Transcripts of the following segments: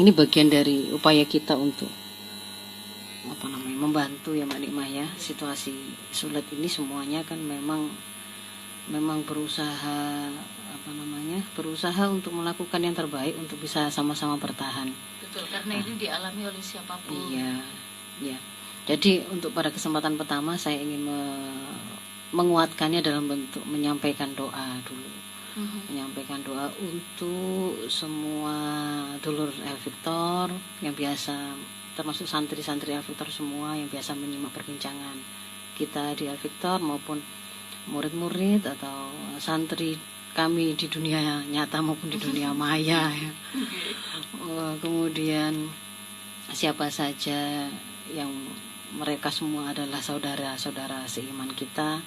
ini bagian dari upaya kita untuk membantu ya Mbak Nikmah ya. Situasi sulit ini semuanya kan memang berusaha untuk melakukan yang terbaik untuk bisa sama-sama bertahan. Betul, karena ini dialami oleh siapapun. Iya, ya. Jadi untuk pada kesempatan pertama saya ingin menguatkannya dalam bentuk menyampaikan doa dulu. Menyampaikan doa untuk semua dulur El Victor yang biasa, termasuk santri-santri El Victor semua yang biasa menyimak perbincangan kita di El Victor maupun murid-murid atau santri kami di dunia nyata maupun di dunia maya ya. Kemudian siapa saja yang mereka semua adalah saudara-saudara seiman kita,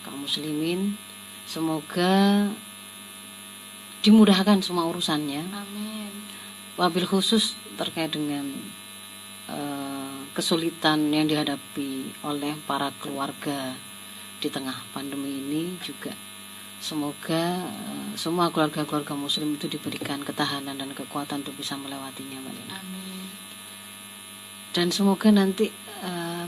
kaum muslimin, semoga dimudahkan semua urusannya. Amin. Wabil khusus terkait dengan kesulitan yang dihadapi oleh para keluarga di tengah pandemi ini juga semoga semua keluarga-keluarga muslim itu diberikan ketahanan dan kekuatan untuk bisa melewatinya, Mbak Lina. Amin. Dan semoga nanti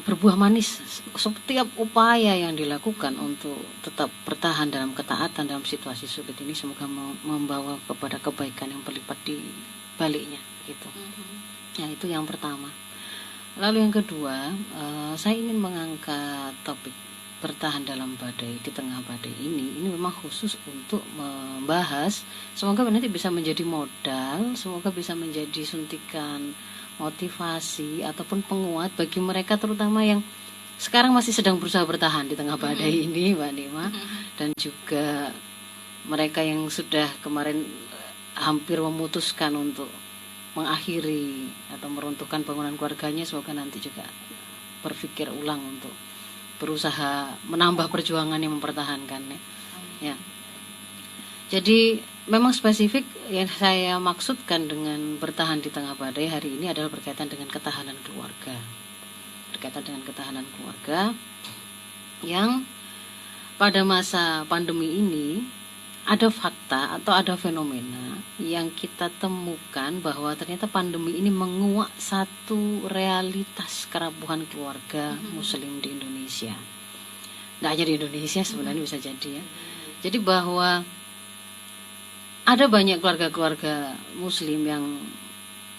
berbuah manis setiap upaya yang dilakukan untuk tetap bertahan dalam ketaatan dalam situasi sulit ini, semoga membawa kepada kebaikan yang berlipat di baliknya gitu. Ya, itu yang pertama. Lalu yang kedua, saya ingin mengangkat topik bertahan dalam badai, di tengah badai ini memang khusus untuk membahas, semoga nanti bisa menjadi modal, semoga bisa menjadi suntikan motivasi ataupun penguat bagi mereka terutama yang sekarang masih sedang berusaha bertahan di tengah badai ini, Mbak Nima, dan juga mereka yang sudah kemarin hampir memutuskan untuk mengakhiri atau meruntuhkan bangunan keluarganya, semoga nanti juga berpikir ulang untuk berusaha menambah perjuangan yang mempertahankannya. Ya. Jadi memang spesifik yang saya maksudkan dengan bertahan di tengah badai hari ini adalah berkaitan dengan ketahanan keluarga. Berkaitan dengan ketahanan keluarga yang pada masa pandemi ini ada fakta atau ada fenomena yang kita temukan bahwa ternyata pandemi ini menguak satu realitas kerapuhan keluarga muslim di Indonesia. Nggak hanya di Indonesia sebenarnya, bisa jadi ya. Jadi bahwa ada banyak keluarga-keluarga muslim yang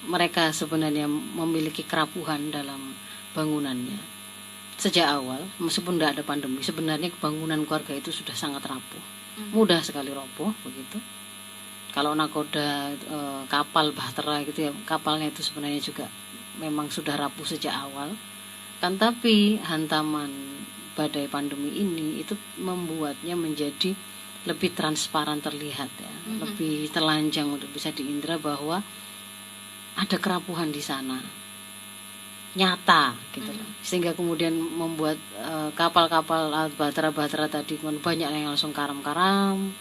mereka sebenarnya memiliki kerapuhan dalam bangunannya. Sejak awal, meskipun tidak ada pandemi, sebenarnya bangunan keluarga itu sudah sangat rapuh. Mudah sekali roboh begitu. Kalau nakoda kapal bahtera gitu ya, kapalnya itu sebenarnya juga memang sudah rapuh sejak awal. Kan tapi hantaman badai pandemi ini itu membuatnya menjadi lebih transparan terlihat ya, lebih telanjang untuk bisa diindra bahwa ada kerapuhan di sana. Nyata gitu loh. Sehingga kemudian membuat kapal-kapal bahtera-bahtera tadi banyak yang langsung karam-karam,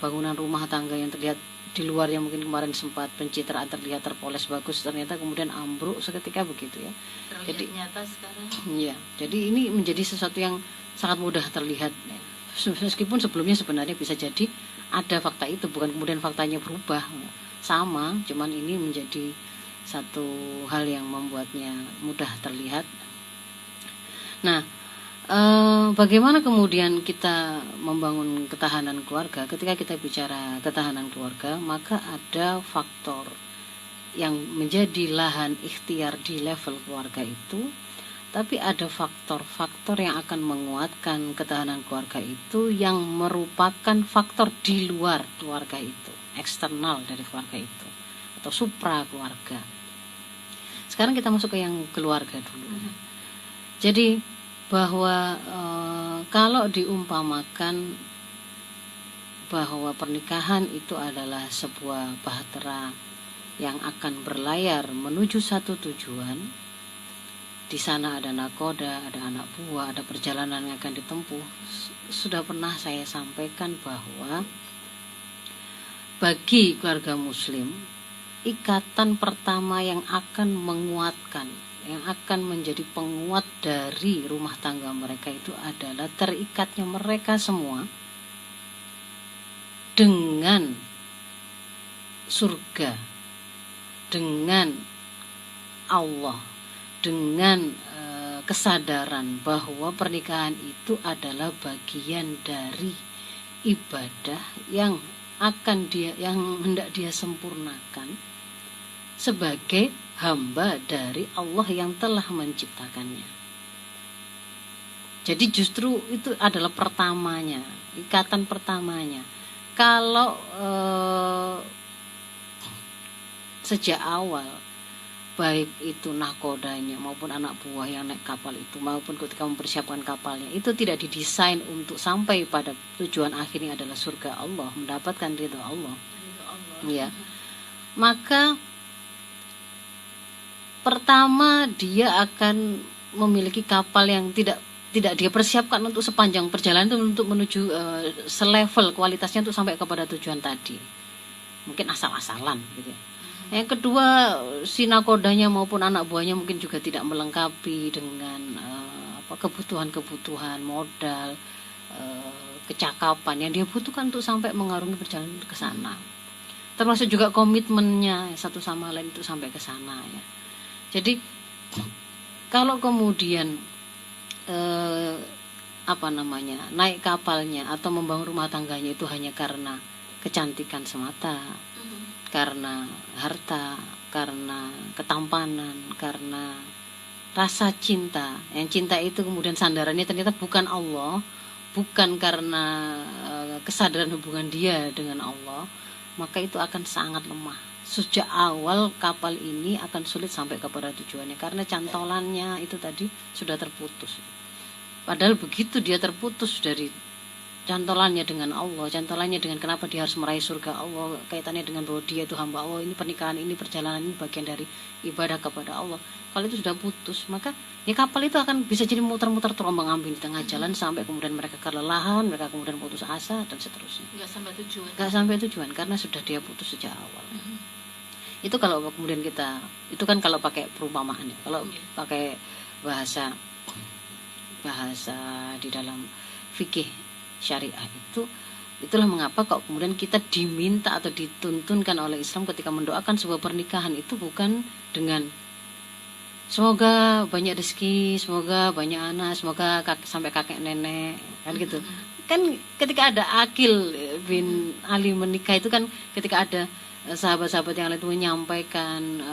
bangunan rumah tangga yang terlihat di luar yang mungkin kemarin sempat pencitraan terlihat terpoles bagus, ternyata kemudian ambruk seketika begitu ya. Terlihat jadi nyata sekarang. Iya, jadi ini menjadi sesuatu yang sangat mudah terlihat ya. Meskipun sebelumnya sebenarnya bisa jadi ada fakta itu, bukan kemudian faktanya berubah sama, cuman ini menjadi satu hal yang membuatnya mudah terlihat. Nah, bagaimana kemudian kita membangun ketahanan keluarga? Ketika kita bicara ketahanan keluarga, maka ada faktor yang menjadi lahan ikhtiar di level keluarga itu, tapi ada faktor-faktor yang akan menguatkan ketahanan keluarga itu yang merupakan faktor di luar keluarga itu, eksternal dari keluarga itu, atau supra keluarga. Sekarang kita masuk ke yang keluarga dulu. Jadi bahwa kalau diumpamakan bahwa pernikahan itu adalah sebuah bahtera yang akan berlayar menuju satu tujuan, di sana ada nakoda, ada anak buah, ada perjalanan yang akan ditempuh. Sudah pernah saya sampaikan bahwa bagi keluarga muslim, ikatan pertama yang akan menguatkan, yang akan menjadi penguat dari rumah tangga mereka itu adalah terikatnya mereka semua dengan surga dengan Allah, dengan kesadaran bahwa pernikahan itu adalah bagian dari ibadah yang hendak dia sempurnakan sebagai hamba dari Allah yang telah menciptakannya. Jadi justru itu adalah pertamanya, ikatan pertamanya. Kalau sejak awal, baik itu nahkodanya maupun anak buah yang naik kapal itu, maupun ketika mempersiapkan kapalnya, itu tidak didesain untuk sampai pada tujuan akhirnya adalah surga Allah, mendapatkan ridha Allah. Ya, maka pertama dia akan memiliki kapal yang tidak dia persiapkan untuk sepanjang perjalanan itu untuk menuju selevel kualitasnya untuk sampai kepada tujuan tadi. Mungkin asal-asalan gitu ya. Yang kedua, si nakodanya maupun anak buahnya mungkin juga tidak melengkapi dengan kebutuhan-kebutuhan modal, kecakapan yang dia butuhkan untuk sampai mengarungi perjalanan ke sana. Termasuk juga komitmennya satu sama lain itu sampai ke sana ya. Jadi kalau kemudian naik kapalnya atau membangun rumah tangganya itu hanya karena kecantikan semata, karena harta, karena ketampanan, karena rasa cinta, yang cinta itu kemudian sandarannya ternyata bukan Allah, bukan karena kesadaran hubungan dia dengan Allah, maka itu akan sangat lemah. Sejak awal kapal ini akan sulit sampai kepada tujuannya karena cantolannya itu tadi sudah terputus. Padahal begitu dia terputus dari cantolannya dengan Allah, cantolannya dengan kenapa dia harus meraih surga Allah, kaitannya dengan bahwa dia itu hamba Allah, ini pernikahan ini, perjalanan ini bagian dari ibadah kepada Allah. Kalau itu sudah putus, maka ya kapal itu akan bisa jadi muter-muter terombang-ambing di tengah jalan sampai kemudian mereka kelelahan, mereka kemudian putus asa dan seterusnya. Nggak sampai tujuan karena sudah dia putus sejak awal. Itu kalau kemudian kita, itu kan kalau pakai perumpamaan ya. Kalau pakai bahasa di dalam fikih syariah itulah mengapa kok kemudian kita diminta atau dituntunkan oleh Islam ketika mendoakan sebuah pernikahan itu bukan dengan semoga banyak rezeki, semoga banyak anak, semoga sampai kakek nenek kan gitu. Kan ketika ada Aqil bin Ali menikah itu kan ketika ada sahabat-sahabat yang lain itu menyampaikan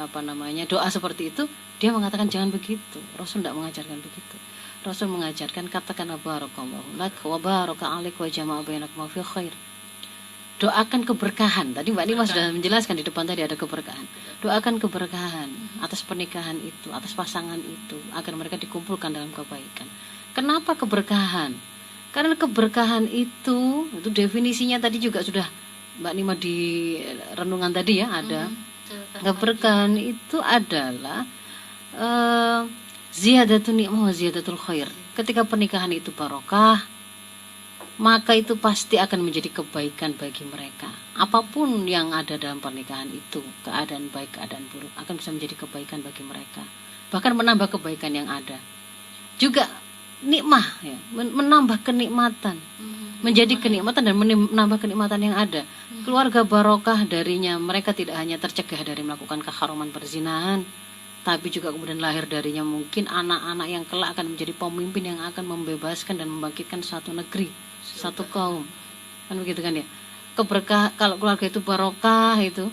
doa seperti itu, dia mengatakan jangan begitu. Rasul tidak mengajarkan begitu. Rasul mengajarkan katakan barakallahu lak wa baraka alaik wa jama'a bainakum fi khair. Doakan keberkahan. Tadi Mbak Nima sudah menjelaskan di depan tadi ada keberkahan. Doakan keberkahan atas pernikahan itu, atas pasangan itu agar mereka dikumpulkan dalam kebaikan. Kenapa keberkahan? Karena keberkahan itu definisinya tadi juga sudah Mbak Nima di renungan tadi ya ada. Keberkahan itu adalah ziyadatun ni'mah wa ziyadatul khair. Ketika pernikahan itu barokah, maka itu pasti akan menjadi kebaikan bagi mereka. Apapun yang ada dalam pernikahan itu, keadaan baik, keadaan buruk, akan bisa menjadi kebaikan bagi mereka. Bahkan menambah kebaikan yang ada. Juga nikmah ya, menambah kenikmatan. Menjadi kenikmatan dan menambah kenikmatan yang ada. Keluarga barokah darinya, mereka tidak hanya tercegah dari melakukan keharuman perzinahan, tapi juga kemudian lahir darinya mungkin anak-anak yang kelak akan menjadi pemimpin yang akan membebaskan dan membangkitkan suatu negeri, satu kaum. Kan begitu kan ya. Keberkah, kalau keluarga itu barokah itu,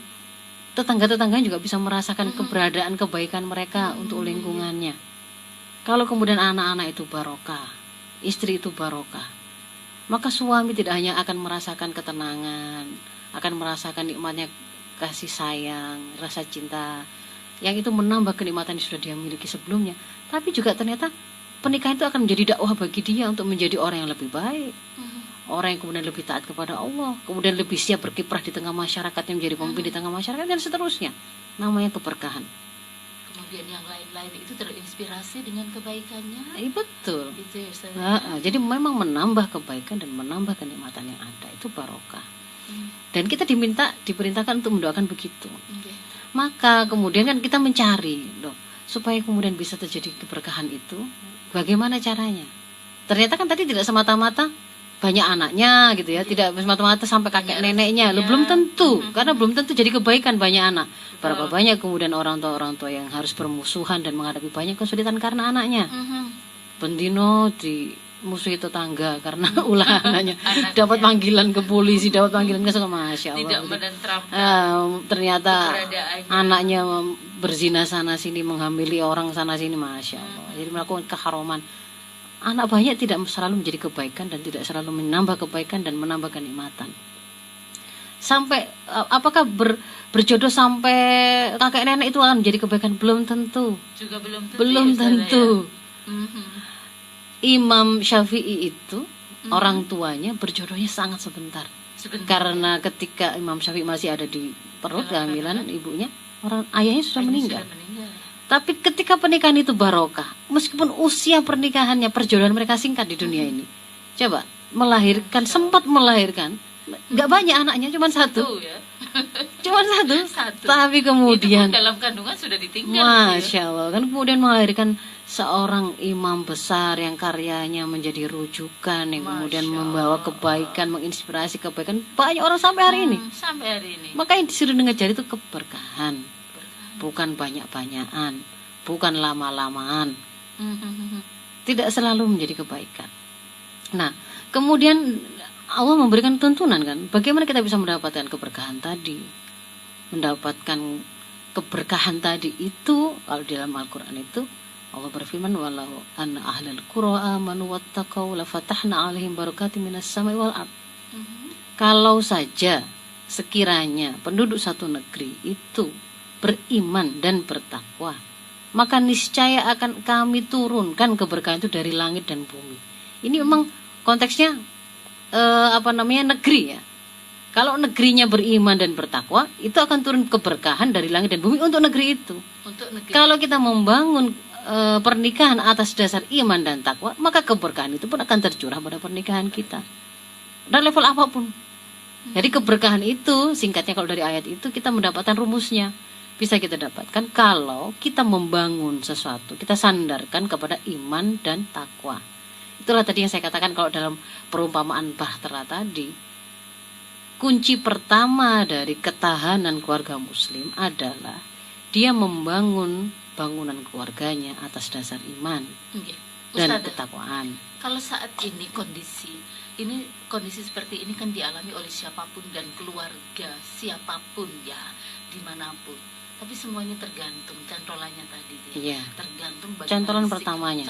tetangga-tetangganya juga bisa merasakan keberadaan kebaikan mereka untuk lingkungannya. Kalau kemudian anak-anak itu barokah, istri itu barokah, maka suami tidak hanya akan merasakan ketenangan, akan merasakan nikmatnya kasih sayang, rasa cinta, yang itu menambah kenikmatan yang sudah dia miliki sebelumnya. Tapi juga ternyata pernikahan itu akan menjadi dakwah bagi dia untuk menjadi orang yang lebih baik, orang yang kemudian lebih taat kepada Allah, kemudian lebih siap berkiprah di tengah masyarakat, yang menjadi pemimpin di tengah masyarakat dan seterusnya. Namanya keberkahan. Kemudian yang lain-lain itu terinspirasi dengan kebaikannya. Betul. Gitu ya, jadi memang menambah kebaikan dan menambah kenikmatan yang ada itu barokah. Dan kita diperintahkan untuk mendoakan begitu. Maka kemudian kan kita mencari supaya kemudian bisa terjadi keberkahan itu, bagaimana caranya? Ternyata kan tadi tidak semata-mata banyak anaknya gitu ya, tidak semata-mata sampai kakek neneknya. Lo belum tentu, karena belum tentu jadi kebaikan banyak anak. Berapa banyak kemudian orang tua yang harus bermusuhan dan menghadapi banyak kesulitan karena anaknya. Bendino di musuhi tetangga karena ulah anaknya. Dapat panggilan ke polisi, dapat panggilan ke sekolah, masya Allah. Tidak menentramkan ternyata keberadaannya. anaknya berzina sana sini, menghamili orang sana sini, masya Allah. Jadi melakukan keharuman. Anak banyak tidak selalu menjadi kebaikan dan tidak selalu menambah kebaikan dan menambah kenikmatan. Sampai apakah berjodoh sampai kakek nenek itu akan menjadi kebaikan? Belum tentu. Juga belum tentu. Belum ya, tentu. Ya. Imam Syafi'i itu orang tuanya berjodohnya sangat sebentar. Karena ketika Imam Syafi'i masih ada di perut kehamilan ibunya, ayahnya sudah meninggal. Tapi ketika pernikahan itu barokah, meskipun usia pernikahannya, perjodohan mereka singkat di dunia ini. Coba melahirkan, sempat melahirkan, nggak banyak anaknya, cuma satu. Ya. Cuma satu. Tapi kemudian itu dalam kandungan sudah ditinggal. Masya Allah, kan kemudian melahirkan seorang imam besar yang karyanya menjadi rujukan, yang kemudian membawa kebaikan, menginspirasi kebaikan banyak orang sampai hari ini. Sampai hari ini. Makanya disuruh dengan jari itu keberkahan, bukan banyak-banyakan, bukan lama-lamaan. Tidak selalu menjadi kebaikan. Nah, kemudian Allah memberikan tuntunan kan, bagaimana kita bisa mendapatkan keberkahan tadi. Mendapatkan keberkahan tadi itu, kalau di dalam Al-Quran itu Allah berfirman, walau anna ahlal qura amanu wattaqau la fatahna 'alaihim barakatim minas sama'i wal ard. Kalau saja sekiranya penduduk satu negeri itu beriman dan bertakwa, maka niscaya akan kami turunkan keberkahan itu dari langit dan bumi. Ini memang konteksnya negeri ya. Kalau negerinya beriman dan bertakwa, itu akan turun keberkahan dari langit dan bumi untuk negeri itu. Kalau kita membangun pernikahan atas dasar iman dan takwa, maka keberkahan itu pun akan tercurah pada pernikahan kita. Dan level apapun. Jadi keberkahan itu, singkatnya kalau dari ayat itu, kita mendapatkan rumusnya. Bisa kita dapatkan kalau kita membangun sesuatu, kita sandarkan kepada iman dan takwa. Itulah tadi yang saya katakan kalau dalam perumpamaan bahtera tadi, kunci pertama dari ketahanan keluarga muslim adalah dia membangun bangunan keluarganya atas dasar iman dan ketakwaan. Kalau saat ini kondisi seperti ini kan dialami oleh siapapun dan keluarga siapapun ya, dimanapun. Tapi semua ini tergantung cantolannya tadi ya. Tergantung cantolan pertamanya.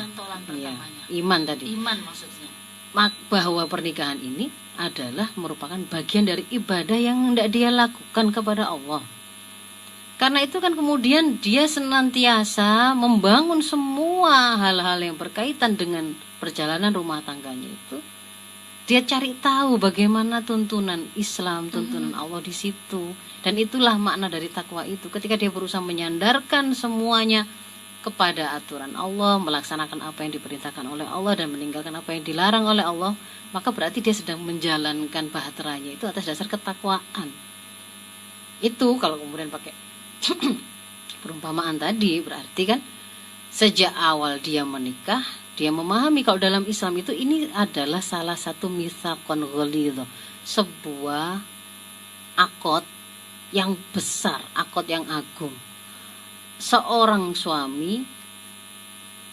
Iman tadi. Iman maksudnya. Bahwa pernikahan ini adalah merupakan bagian dari ibadah yang hendak dia lakukan kepada Allah. Karena itu kan kemudian dia senantiasa membangun semua hal-hal yang berkaitan dengan perjalanan rumah tangganya itu. Dia cari tahu bagaimana tuntunan Islam, tuntunan Allah di situ. Dan itulah makna dari takwa itu. Ketika dia berusaha menyandarkan semuanya kepada aturan Allah, melaksanakan apa yang diperintahkan oleh Allah dan meninggalkan apa yang dilarang oleh Allah, maka berarti dia sedang menjalankan bahteranya itu atas dasar ketakwaan. Itu kalau kemudian pakai perumpamaan tadi, berarti kan sejak awal dia menikah, dia memahami kalau dalam Islam itu ini adalah salah satu mitsaqon ghalidh, sebuah akad yang besar, akad yang agung. Seorang suami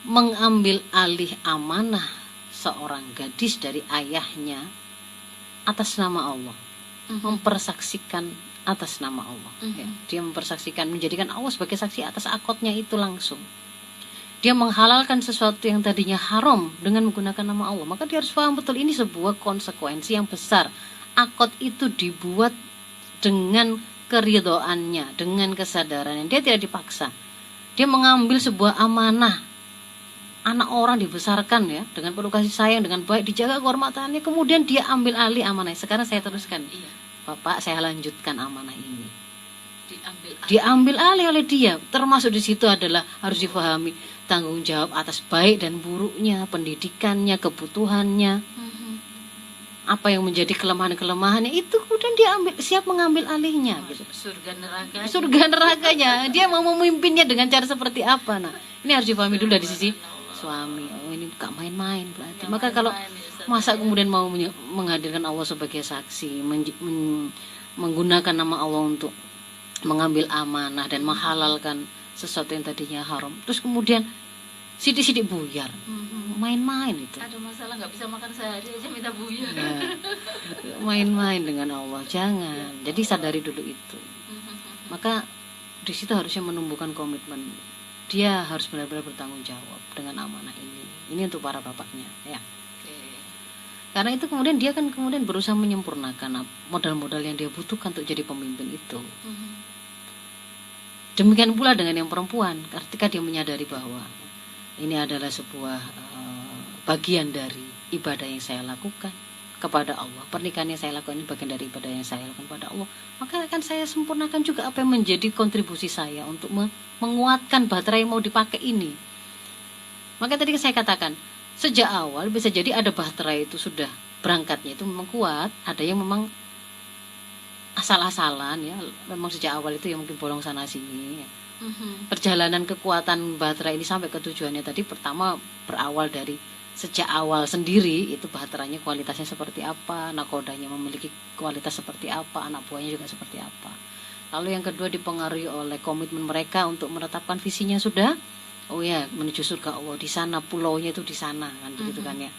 mengambil alih amanah seorang gadis dari ayahnya atas nama Allah, mempersaksikan atas nama Allah. Ya, dia mempersaksikan, menjadikan Allah sebagai saksi atas akadnya itu langsung. Dia menghalalkan sesuatu yang tadinya haram dengan menggunakan nama Allah. Maka dia harus paham betul ini sebuah konsekuensi yang besar. Akad itu dibuat dengan keridhoannya, dengan kesadarannya. Dia tidak dipaksa. Dia mengambil sebuah amanah. Anak orang dibesarkan ya dengan penuh kasih sayang, dengan baik, dijaga kehormatannya. Kemudian dia ambil alih amanah. Sekarang saya teruskan. Bapak, saya lanjutkan amanah ini. Diambil alih oleh dia. Termasuk di situ adalah harus difahami tanggung jawab atas baik dan buruknya, pendidikannya, kebutuhannya, apa yang menjadi kelemahan-kelemahannya itu kemudian dia siap mengambil alihnya. Gitu. Surga nerakanya. Dia mau memimpinnya dengan cara seperti apa? Nah, ini harus difahami dulu dari sisi suami. Oh, ini gak main-main berarti. Maka kalau Masa kemudian mau menghadirkan Allah sebagai saksi, menggunakan nama Allah untuk mengambil amanah dan menghalalkan sesuatu yang tadinya haram. Terus kemudian sidik-sidik buyar, main-main itu. Ada masalah nggak bisa makan sehari aja minta buyar. Ya, main-main dengan Allah, jangan. Jadi sadari dulu itu. Maka di situ harusnya menumbuhkan komitmen. Dia harus benar-benar bertanggung jawab dengan amanah ini. Ini untuk para bapaknya, ya. Karena itu kemudian dia kan kemudian berusaha menyempurnakan modal-modal yang dia butuhkan untuk jadi pemimpin itu. Demikian pula dengan yang perempuan, ketika dia menyadari bahwa ini adalah sebuah bagian dari ibadah yang saya lakukan kepada Allah. Pernikahan yang saya lakukan ini bagian dari ibadah yang saya lakukan kepada Allah. Maka akan saya sempurnakan juga apa yang menjadi kontribusi saya untuk menguatkan baterai yang mau dipakai ini. Maka tadi saya katakan, sejak awal bisa jadi ada baterai itu sudah berangkatnya itu memang kuat, ada yang memang asal-asalan ya, memang sejak awal itu yang mungkin bolong sana sini ya. Perjalanan kekuatan baterai ini sampai ke tujuannya tadi pertama berawal dari sejak awal sendiri itu baterainya kualitasnya seperti apa, nakodanya memiliki kualitas seperti apa, anak buahnya juga seperti apa. Lalu yang kedua dipengaruhi oleh komitmen mereka untuk menetapkan visinya sudah, oh ya menuju surga Allah di sana, pulaunya itu di sana kan begitu kan ya.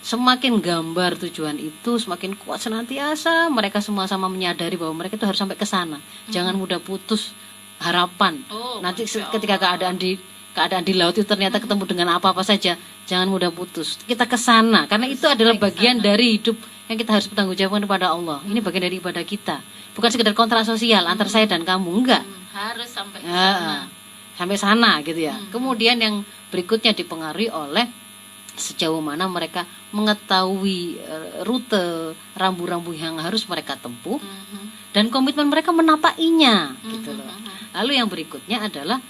Semakin gambar tujuan itu semakin kuat senantiasa mereka semua sama menyadari bahwa mereka itu harus sampai ke sana. Jangan mudah putus harapan. Nanti ketika keadaan di laut itu ternyata ketemu dengan apa-apa saja, jangan mudah putus. Kita ke sana karena itu adalah bagian dari hidup yang kita harus bertanggung jawab kepada Allah. Ini bagian dari ibadah kita. Bukan sekedar kontrak sosial antar saya dan kamu, enggak. Harus sampai ke sana. Sampai sana gitu ya. Kemudian yang berikutnya dipengaruhi oleh sejauh mana mereka mengetahui rute rambu-rambu yang harus mereka tempuh dan komitmen mereka menapainya gitu loh. Lalu yang berikutnya adalah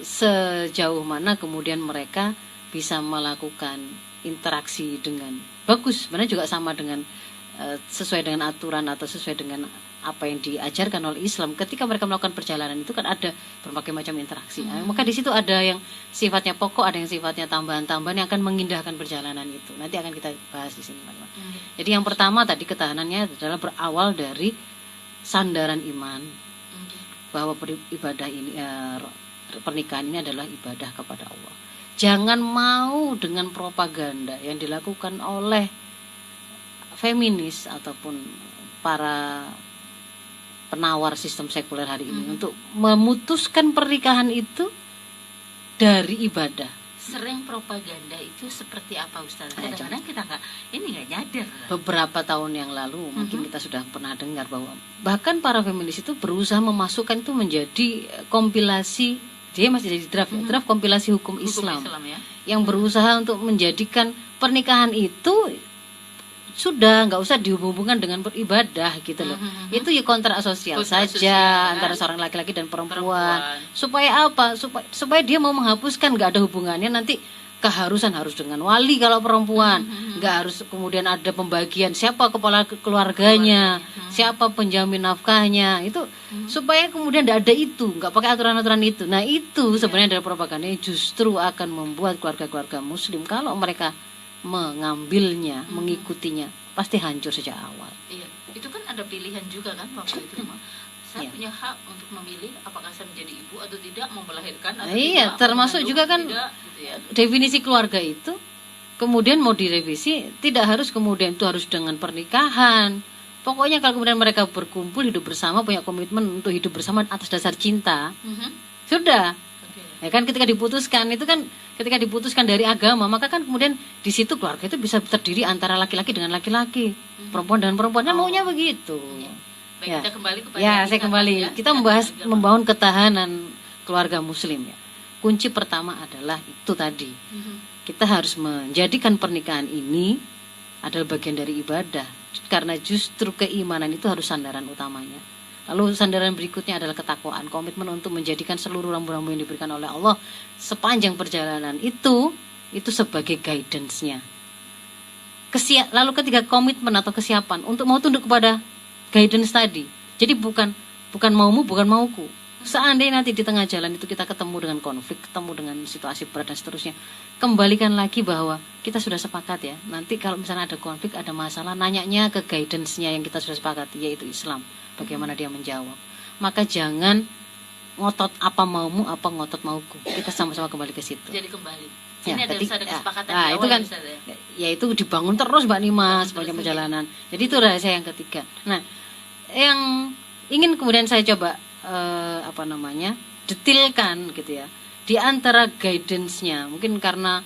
sejauh mana kemudian mereka bisa melakukan interaksi dengan bagus, sebenarnya juga sama dengan sesuai dengan aturan atau sesuai dengan apa yang diajarkan oleh Islam. Ketika mereka melakukan perjalanan itu kan ada berbagai macam interaksi. Maka di situ ada yang sifatnya pokok, ada yang sifatnya tambahan-tambahan yang akan mengindahkan perjalanan itu. Nanti akan kita bahas di sini, teman-teman. Jadi yang pertama tadi ketahanannya adalah berawal dari sandaran iman bahwa ibadah ini pernikahan ini adalah ibadah kepada Allah. Jangan mau dengan propaganda yang dilakukan oleh feminis ataupun para penawar sistem sekuler hari ini untuk memutuskan pernikahan itu dari ibadah. Sering propaganda itu seperti apa Ustaz? Kadang-kadang kita nggak nyadar. Beberapa tahun yang lalu mungkin kita sudah pernah dengar bahwa bahkan para feminis itu berusaha memasukkan itu menjadi kompilasi, dia masih jadi draft kompilasi hukum Islam ya? Yang berusaha untuk menjadikan pernikahan itu sudah nggak usah dihubungkan dengan beribadah gitu loh. Itu ya kontrak sosial saja antara seorang laki-laki dan perempuan. Supaya apa? Supaya dia mau menghapuskan, nggak ada hubungannya nanti keharusan harus dengan wali kalau perempuan, nggak harus kemudian ada pembagian siapa kepala keluarganya, siapa penjamin nafkahnya, itu supaya kemudian nggak ada itu, nggak pakai aturan-aturan itu. Nah itu sebenarnya adalah propaganda yang justru akan membuat keluarga-keluarga Muslim kalau mereka mengambilnya, mengikutinya, pasti hancur sejak awal. Iya, itu kan ada pilihan juga kan waktu itu. Saya punya hak untuk memilih apakah saya menjadi ibu atau tidak, mau melahirkan atau tidak. Termasuk juga kan tidak, gitu ya. Definisi keluarga itu kemudian mau direvisi, tidak harus kemudian itu harus dengan pernikahan. Pokoknya kalau kemudian mereka berkumpul hidup bersama, punya komitmen untuk hidup bersama atas dasar cinta, sudah. Ya kan ketika diputuskan itu kan ketika diputuskan dari agama, maka kan kemudian di situ keluarga itu bisa terdiri antara laki-laki dengan laki-laki, perempuan dengan perempuan, kan maunya begitu. Baik, kita kembali kepada saya kembali. Ya, kita membahas membangun ketahanan keluarga Muslim ya. Kunci pertama adalah itu tadi. Kita harus menjadikan pernikahan ini adalah bagian dari ibadah, karena justru keimanan itu harus sandaran utamanya. Lalu sandaran berikutnya adalah ketakwaan, komitmen untuk menjadikan seluruh rambu-rambu yang diberikan oleh Allah sepanjang perjalanan itu sebagai guidance-nya. Lalu ketiga, komitmen atau kesiapan untuk mau tunduk kepada guidance tadi. Jadi bukan maumu, bukan mauku. Seandainya nanti di tengah jalan itu kita ketemu dengan konflik, ketemu dengan situasi berat dan seterusnya, kembalikan lagi bahwa kita sudah sepakat ya. Nanti kalau misalnya ada konflik, ada masalah, nanyanya ke guidance-nya yang kita sudah sepakati, yaitu Islam. Bagaimana dia menjawab. Maka jangan ngotot apa maumu, apa ngotot mauku. Kita sama-sama kembali ke situ. Jadi kembali. Ya, Ini ada kesepakatan nah, di itu awal kan, ya. ya itu dibangun terus Mbak Nima sepanjang perjalanan. Jadi itu rahasia yang ketiga. Nah, yang ingin kemudian saya coba detilkan gitu ya, di antara guidance-nya, mungkin karena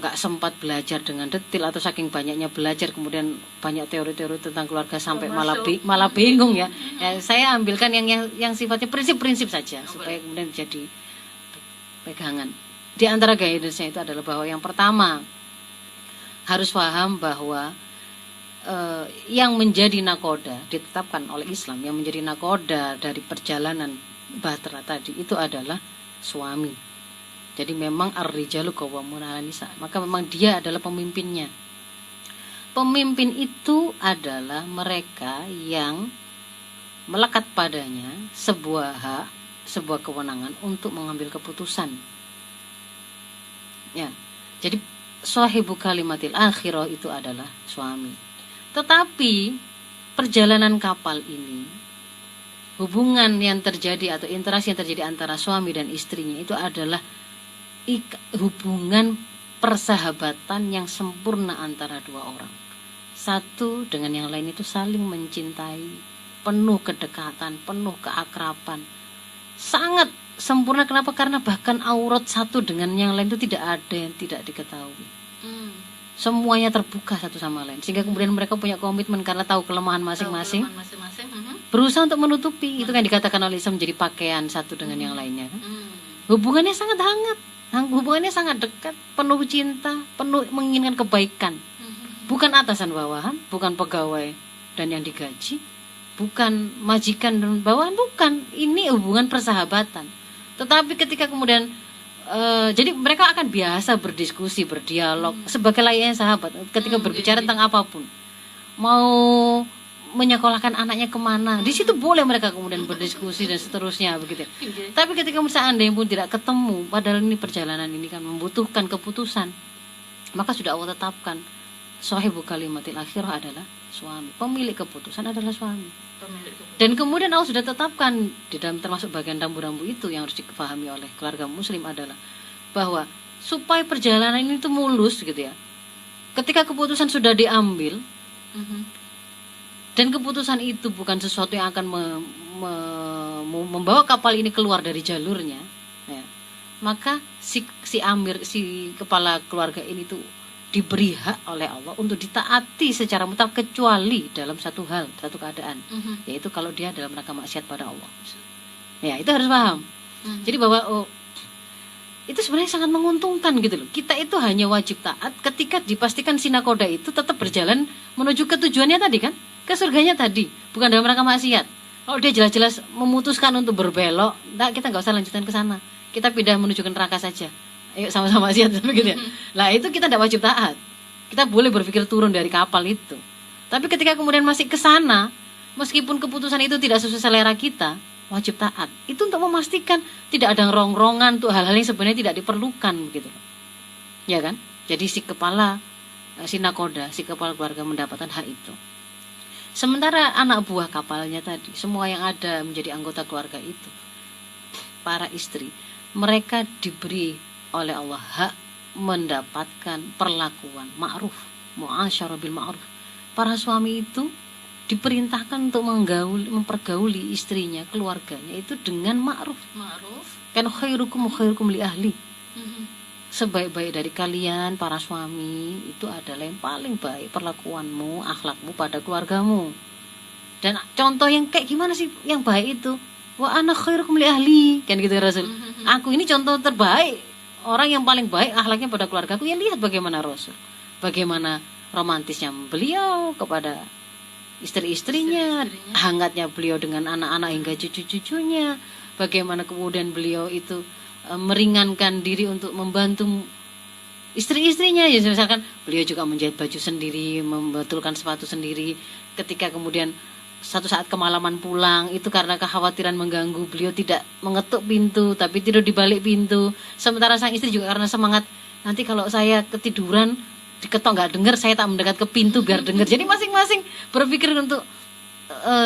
nggak sempat belajar dengan detil atau saking banyaknya belajar kemudian banyak teori-teori tentang keluarga sampai malah bingung ya. Ya saya ambilkan yang sifatnya prinsip-prinsip saja supaya kemudian jadi pegangan. Di antara guidance-nya itu adalah bahwa yang pertama harus paham bahwa yang menjadi nakoda ditetapkan oleh Islam, yang menjadi nakoda dari perjalanan bahtera tadi itu adalah suami. Jadi memang ar-rijalu qawwamun 'alan nisa, maka memang dia adalah pemimpinnya. Pemimpin itu adalah mereka yang melekat padanya sebuah hak, sebuah kewenangan untuk mengambil keputusan. Ya. Jadi sahibu kalimatil akhirah itu adalah suami. Tetapi perjalanan kapal ini, hubungan yang terjadi atau interaksi yang terjadi antara suami dan istrinya itu adalah hubungan persahabatan yang sempurna antara dua orang. Satu dengan yang lain itu saling mencintai, penuh kedekatan, penuh keakraban. Sangat sempurna. Kenapa? Karena bahkan aurat satu dengan yang lain itu tidak ada yang tidak diketahui. Semuanya terbuka satu sama lain, sehingga kemudian mereka punya komitmen karena tahu kelemahan masing-masing, berusaha untuk menutupi. Itu kan dikatakan oleh Islam menjadi pakaian satu dengan yang lainnya kan? Hubungannya sangat hangat, hubungannya sangat dekat, penuh cinta, penuh menginginkan kebaikan. Bukan atasan bawahan, bukan pegawai dan yang digaji, bukan majikan dan bawahan, bukan. Ini hubungan persahabatan. Tetapi ketika kemudian jadi mereka akan biasa berdiskusi, berdialog sebagai layaknya sahabat. Ketika berbicara tentang apapun, mau menyekolahkan anaknya kemana, di situ boleh mereka kemudian berdiskusi dan seterusnya begitu. Tapi ketika seandainya pun tidak ketemu, padahal ini perjalanan ini kan membutuhkan keputusan, maka sudah Allah tetapkan sahibu kalimatil akhirah adalah suami, pemilik keputusan adalah suami. Dan kemudian Allah sudah tetapkan di dalam termasuk bagian rambu-rambu itu yang harus dipahami oleh keluarga muslim adalah bahwa supaya perjalanan ini itu mulus gitu ya. Ketika keputusan sudah diambil dan keputusan itu bukan sesuatu yang akan membawa kapal ini keluar dari jalurnya, ya, maka si amir, si kepala keluarga ini tuh diberi hak oleh Allah untuk ditaati secara mutlak kecuali dalam satu hal, satu keadaan, yaitu kalau dia dalam rangka maksiat pada Allah. Ya, itu harus paham. Jadi bahwa itu sebenarnya sangat menguntungkan gitu loh. Kita itu hanya wajib taat ketika dipastikan si nakoda itu tetap berjalan menuju ke tujuannya tadi kan, ke surganya tadi, bukan dalam rangka maksiat. Kalau dia jelas-jelas memutuskan untuk berbelok, kita nggak usah lanjutkan ke sana. Kita pindah menuju ke neraka saja. Ayo sama-sama maksiat begitu ya. Lah itu kita tidak wajib taat. Kita boleh berpikir turun dari kapal itu. Tapi ketika kemudian masih ke sana, meskipun keputusan itu tidak sesuai selera kita, wajib taat. Itu untuk memastikan tidak ada rongrongan untuk hal-hal yang sebenarnya tidak diperlukan begitu. Ya kan? Jadi si kepala, si nakoda, si kepala keluarga mendapatkan hak itu. Sementara anak buah kapalnya tadi, semua yang ada menjadi anggota keluarga itu, para istri, mereka diberi oleh Allah hak mendapatkan perlakuan ma'ruf, mu'asyarah bil ma'ruf. Para suami itu diperintahkan untuk mempergauli istrinya, keluarganya itu dengan ma'ruf. Kan khairukum khairukum li ahli. Sebaik-baik dari kalian para suami itu adalah yang paling baik perlakuanmu, akhlakmu pada keluargamu. Dan contoh yang kayak gimana sih yang baik itu? Wa ana khairukum li ahli, kan gitu Rasul. Aku ini contoh terbaik, orang yang paling baik akhlaknya pada keluargaku. Ya lihat bagaimana Rasul, bagaimana romantisnya beliau kepada istri-istrinya, hangatnya beliau dengan anak-anak hingga cucu-cucunya, bagaimana kemudian beliau itu meringankan diri untuk membantu istri-istrinya. Ya misalkan beliau juga menjahit baju sendiri, membetulkan sepatu sendiri. Ketika kemudian satu saat kemalaman pulang itu karena kekhawatiran mengganggu, beliau tidak mengetuk pintu tapi tidur di balik pintu. Sementara sang istri juga karena semangat, nanti kalau saya ketiduran diketok nggak dengar, saya tak mendekat ke pintu biar dengar. Jadi masing-masing berpikir untuk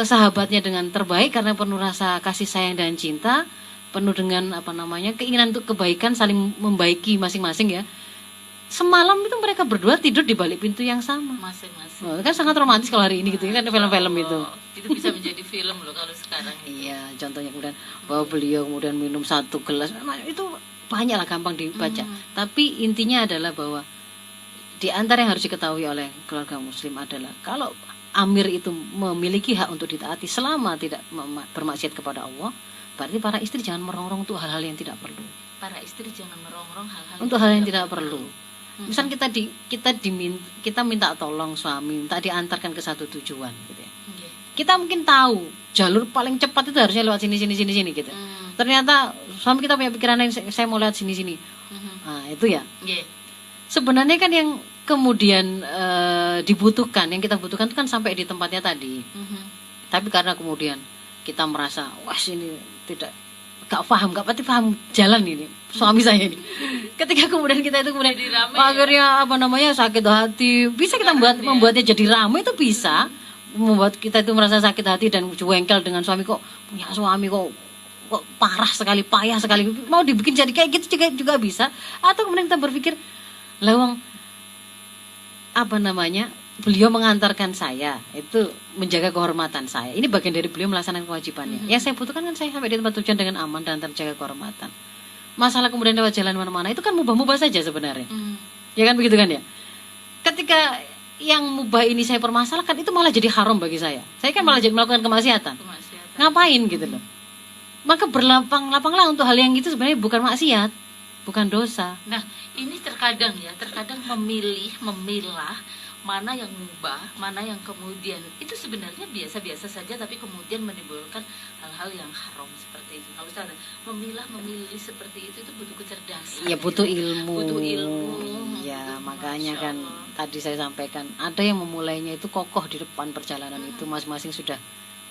sahabatnya dengan terbaik karena penuh rasa kasih sayang dan cinta, penuh dengan keinginan untuk kebaikan, saling membaiki masing-masing ya. Semalam itu mereka berdua tidur di balik pintu yang sama. Masing-masing. Oh, kan sangat romantis kalau hari ini gitu ya kan, film-film itu. Itu bisa menjadi film loh kalau sekarang. Iya, contohnya kemudian bahwa beliau kemudian minum 1 gelas, itu banyak lah, gampang dibaca. Tapi intinya adalah bahwa di antara yang harus diketahui oleh keluarga muslim adalah kalau amir itu memiliki hak untuk ditaati selama tidak bermaksiat kepada Allah, berarti para istri jangan merongrong untuk hal-hal yang tidak perlu. Para istri jangan merongrong hal-hal untuk hal yang tidak perlu. Misal kita minta tolong suami, minta diantarkan ke satu tujuan gitu ya. Kita mungkin tahu jalur paling cepat itu harusnya lewat sini gitu. Ternyata suami kita punya pikiran lain, saya mau lewat sini. Nah, itu ya. Sebenarnya kan yang kemudian dibutuhkan, yang kita butuhkan itu kan sampai di tempatnya tadi. Tapi karena kemudian kita merasa, wah ini gak paham jalan ini suami saya ini. Ketika kemudian kita itu kemudian akhirnya sakit hati, bisa kita membuatnya jadi ramai, itu bisa membuat kita itu merasa sakit hati dan jengkel dengan suami, kok punya suami kok parah sekali, payah sekali, mau dibikin jadi kayak gitu juga bisa. Atau kemudian kita berpikir, lawang beliau mengantarkan saya itu menjaga kehormatan saya. Ini bagian dari beliau melaksanakan kewajibannya. Yang saya butuhkan kan saya sampai di tempat tujuan dengan aman dan terjaga kehormatan. Masalah kemudian lewat jalan mana-mana itu kan mubah-mubah saja sebenarnya. Ya kan begitu kan ya. Ketika yang mubah ini saya permasalahkan, itu malah jadi haram bagi saya. Saya kan malah jadi melakukan kemaksiatan. Ngapain gitu loh. Maka berlapang-lapanglah untuk hal yang itu sebenarnya bukan maksiat, bukan dosa. Nah, ini terkadang memilah mana yang mubah, mana yang kemudian itu sebenarnya biasa-biasa saja, tapi kemudian menimbulkan hal-hal yang haram seperti itu. Kalau Ustaz memilih seperti itu butuh kecerdasan. Ya butuh ilmu. Ya Masya makanya kan Allah. tadi saya sampaikan, ada yang memulainya itu kokoh di depan perjalanan itu, masing-masing sudah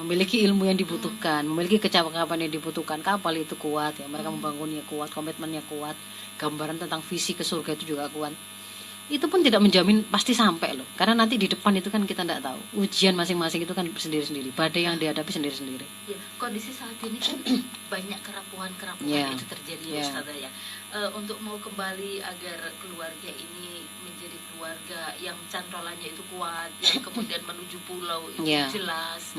memiliki ilmu yang dibutuhkan, memiliki kecakapan yang dibutuhkan. Kapal itu kuat ya, mereka membangunnya kuat, komitmennya kuat, gambaran tentang visi ke surga itu juga kuat. Itu pun tidak menjamin pasti sampai loh, karena nanti di depan itu kan kita tidak tahu, ujian masing-masing itu kan sendiri-sendiri, badai yang dihadapi sendiri-sendiri. Ya, kondisi saat ini kan banyak kerapuhan itu terjadi ya Ustazah ya. Untuk mau kembali agar keluarga ini menjadi keluarga yang cantolannya itu kuat, yang kemudian menuju pulau itu jelas,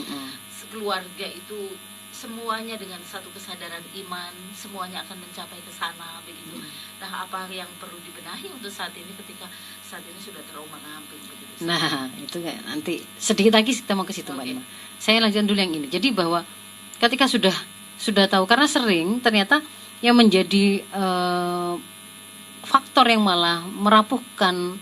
keluarga itu semuanya dengan satu kesadaran iman, semuanya akan mencapai ke sana begitu. Nah, apa yang perlu dibenahi untuk saat ini ketika saat ini sudah terombang-ambing begitu? Nah, itu kan nanti sedikit lagi kita mau ke situ Mbak Ima. Saya lanjutkan dulu yang ini. Jadi bahwa ketika sudah tahu, karena sering ternyata yang menjadi faktor yang malah merapuhkan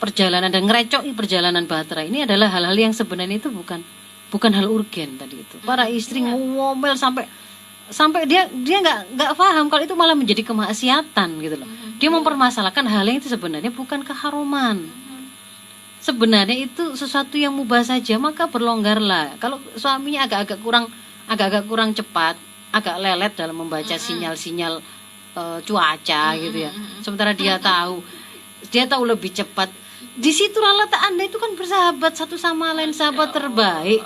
perjalanan dan ngerecoki perjalanan bahtera ini adalah hal-hal yang sebenarnya itu bukan hal urgen tadi itu. Para istri ngomel sampai dia nggak paham kalau itu malah menjadi kemaksiatan gitu loh. Dia mempermasalahkan hal yang itu sebenarnya bukan keharuman. Sebenarnya itu sesuatu yang mubah saja, maka berlonggarlah. Kalau suaminya agak-agak kurang cepat, agak lelet dalam membaca sinyal-sinyal cuaca gitu ya. Sementara dia tahu lebih cepat. Di situ letak Anda itu kan bersahabat satu sama lain, sahabat terbaik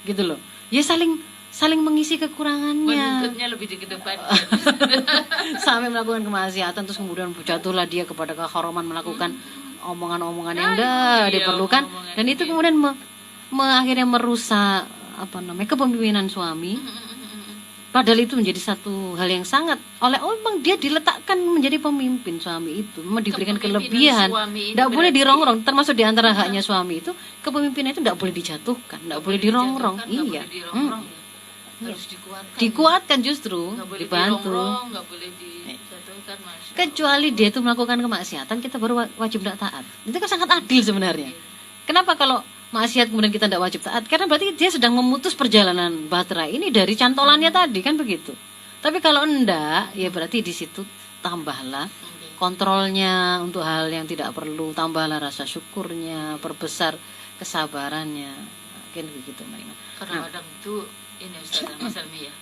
gitu loh. Ya saling mengisi kekurangannya. Menuntutnya lebih dikedepankan. Sampai melakukan kemaksiatan, terus kemudian jatuhlah dia kepada keharuman, melakukan omongan-omongan yang tidak diperlukan, dan itu kemudian akhirnya merusak kepemimpinan suami. Padahal itu menjadi satu hal yang sangat memang dia diletakkan menjadi pemimpin suami itu, memang diberikan kelebihan, tidak boleh dirongrong. Termasuk diantara haknya suami itu, kepemimpinan itu tidak boleh dijatuhkan, tidak boleh dirongrong. Iya, harus dikuatkan justru, dibantu. Nggak boleh dijatuhkan, kecuali dia itu melakukan kemaksiatan, kita baru wajib tidak taat. Itu kan sangat adil sebenarnya. Kenapa kalau maksiat kemudian kita tidak wajib taat? Karena berarti dia sedang memutus perjalanan bahtera ini dari cantolannya tadi, kan begitu. Tapi kalau enggak, ya berarti di situ tambahlah kontrolnya untuk hal yang tidak perlu, tambahlah rasa syukurnya, perbesar kesabarannya. yakin begitu mereka. Kadang-kadang itu ini Ustazah Mas Helmi ya,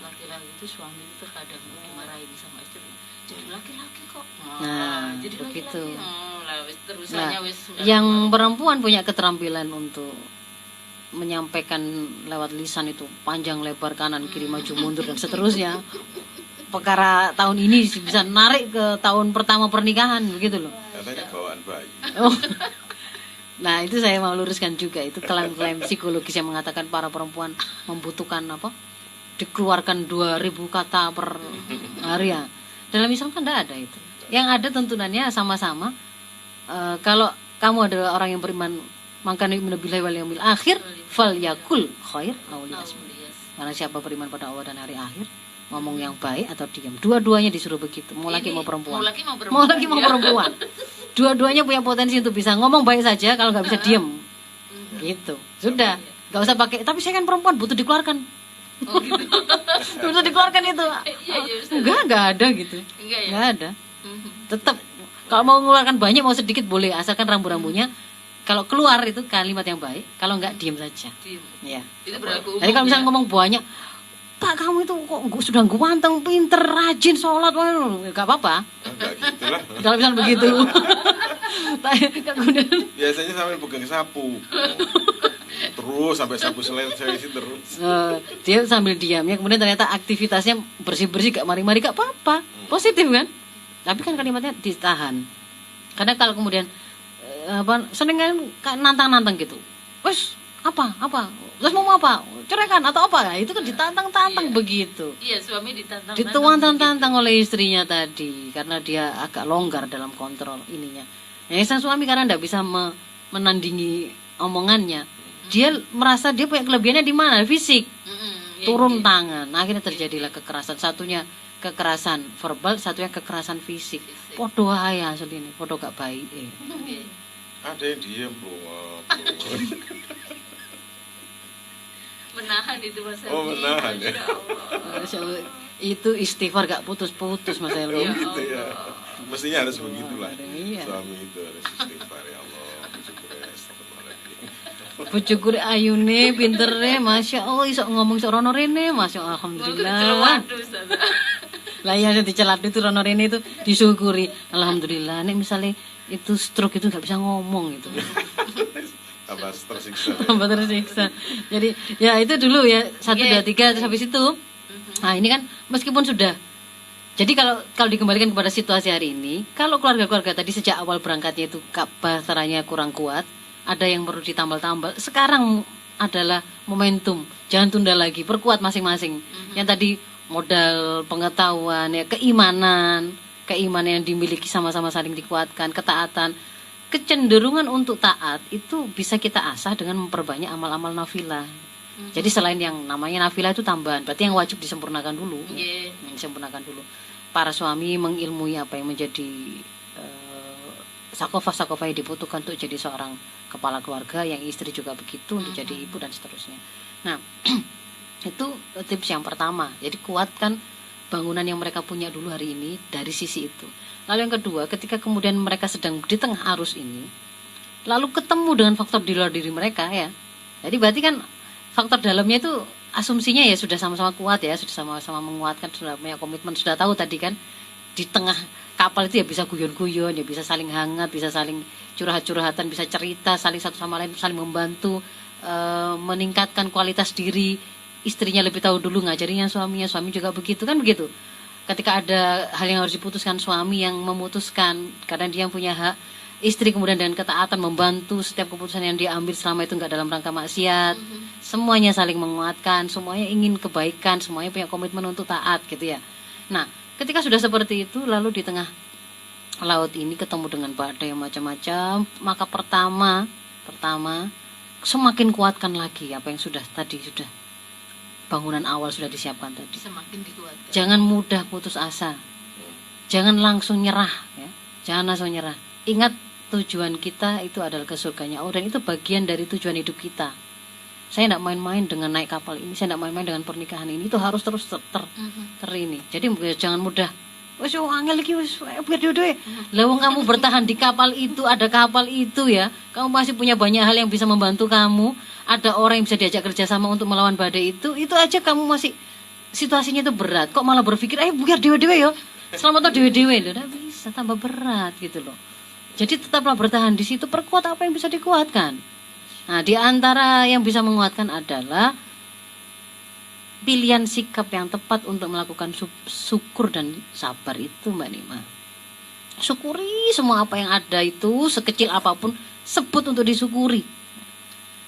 laki-laki itu suami itu terkadang dimarahin sama istri, jadi laki-laki kok. Jadi begitu. Laki-laki Yang perempuan punya keterampilan untuk menyampaikan lewat lisan itu panjang lebar kanan kiri maju mundur dan seterusnya. Perkara tahun ini bisa narik ke tahun pertama pernikahan begitu loh. Katanya bawaan bayi. Oh. Nah itu saya mau luruskan juga, itu klaim-klaim psikologis yang mengatakan para perempuan membutuhkan dikeluarkan 2000 kata per hari ya. Dalam Islam kan tidak ada itu. Yang ada tuntunannya sama-sama. Kalau kamu adalah orang yang beriman, maka yu'minu billahi wal yawmil akhir falyakul khair aw liyasmut. Karena siapa beriman pada Allah dan hari akhir, ngomong yang baik atau diam. Dua-duanya disuruh begitu. Mau laki mau perempuan. Mau laki mau perempuan. Dua-duanya punya potensi untuk bisa ngomong baik saja, kalau nggak bisa diam. Gitu. Sudah. Nggak usah pakai. Tapi saya kan perempuan, butuh dikeluarkan. Oh gitu. Butuh dikeluarkan itu. Enggak ada gitu. Enggak ada. Tetap kalau mau mengeluarkan banyak mau sedikit boleh, asalkan rambu-rambunya kalau keluar itu kalimat yang baik, kalau enggak diam saja. Ya. Itu berlaku umum. Jadi kalau misalnya ngomong banyak, Pak kamu itu kok sudah ganteng, pinter, rajin, sholat, nggak apa-apa. Enggak gitulah. Kalau misalnya begitu. Biasanya sampai pegang sapu. Terus sampai sapu selesai terus. Dia sambil diamnya, kemudian ternyata aktivitasnya bersih-bersih, gak mari-mari, gak apa-apa. Positif kan? Tapi kan kalimatnya ditahan. Karena kalau kemudian sering kan nantang-nantang gitu. Wes apa? Terus mau apa? Ceraikan atau apa? Nah, itu kan ditantang-tantang begitu. Iya, suami ditantang. Dituang-tantang oleh istrinya tadi karena dia agak longgar dalam kontrol ininya. Yang sang suami karena tidak bisa menandingi omongannya, dia merasa dia punya kelebihannya di mana? Fisik. Turun tangan. Akhirnya terjadilah kekerasan. Satunya kekerasan verbal, satunya kekerasan fisik. Podo ae asli ini, podo gak baik. Ada yang diem menahan itu Mas Helmi. Oh, menahan ya. Itu istighfar gak putus-putus Mas Helmi. Oh gitu ya. Mestinya harus begitulah. Iya. Suami itu harus istighfar, ya Allah. Bojoku ayune pintere, Masya Allah iso ngomong sok rono rene, Masya Allah, alhamdulillah. Lah ya dicelat itu rono rene itu disyukuri. Alhamdulillah. Nek misalnya itu stroke itu nggak bisa ngomong itu. Tambah tersiksa. Tambah tersiksa. Jadi ya itu dulu ya 1 2 3 terus habis itu. Nah, ini kan meskipun sudah. Jadi kalau dikembalikan kepada situasi hari ini, kalau keluarga-keluarga tadi sejak awal berangkatnya itu bahasanya kurang kuat, ada yang perlu ditambal-tambal. Sekarang adalah momentum. Jangan tunda lagi, perkuat masing-masing. Yang tadi modal pengetahuan ya, keimanan yang dimiliki sama-sama saling dikuatkan, ketaatan. Kecenderungan untuk taat itu bisa kita asah dengan memperbanyak amal-amal nafilah. Jadi selain yang namanya nafilah itu tambahan, berarti yang wajib disempurnakan dulu. Disempurnakan dulu. Para suami mengilmui apa yang menjadi sakofah yang dibutuhkan untuk jadi seorang kepala keluarga, yang istri juga begitu untuk jadi ibu dan seterusnya. Nah, itu tips yang pertama. Jadi kuatkan bangunan yang mereka punya dulu hari ini dari sisi itu. Lalu yang kedua, ketika kemudian mereka sedang di tengah arus ini, lalu ketemu dengan faktor di luar diri mereka ya. Jadi berarti kan faktor dalamnya itu asumsinya ya sudah sama-sama kuat ya, sudah sama-sama menguatkan, sudah punya komitmen, sudah tahu tadi kan di tengah kapal itu ya bisa guyon-guyon, ya bisa saling hangat, bisa saling curhat-curhatan, bisa cerita, saling satu sama lain, saling membantu, meningkatkan kualitas diri. Istrinya lebih tahu dulu ngajarinya suaminya, suami juga begitu kan begitu. Ketika ada hal yang harus diputuskan, suami yang memutuskan karena dia yang punya hak, istri kemudian dengan ketaatan membantu setiap keputusan yang diambil selama itu enggak dalam rangka maksiat. Semuanya saling menguatkan, semuanya ingin kebaikan, semuanya punya komitmen untuk taat gitu ya. Nah, ketika sudah seperti itu, lalu di tengah laut ini ketemu dengan badai macam-macam, maka pertama semakin kuatkan lagi apa yang sudah bangunan awal sudah disiapkan tadi. Semakin dikuatkan. Jangan mudah putus asa. Jangan langsung nyerah ya. Jangan langsung nyerah. Ingat tujuan kita itu adalah ke surganya Allah, dan itu bagian dari tujuan hidup kita. Saya tidak main-main dengan naik kapal ini, saya tidak main-main dengan pernikahan ini. Itu harus terus ini. Jadi jangan mudah Wis angel iki wis biar dhewe. Lah wong kamu bertahan di kapal itu, ada kapal itu ya. Kamu masih punya banyak hal yang bisa membantu kamu. Ada orang yang bisa diajak kerjasama untuk melawan badai itu aja kamu masih situasinya itu berat. Kok malah berpikir biar dhewe-dhewe ya. Selamat tuh dhewe-dhewe. Udah bisa tambah berat gitu loh. Jadi tetaplah bertahan di situ, perkuat apa yang bisa dikuatkan. Nah, di antara yang bisa menguatkan adalah pilihan sikap yang tepat untuk melakukan syukur dan sabar itu, Mbak Nima. Syukuri semua apa yang ada itu, sekecil apapun, sebut untuk disyukuri.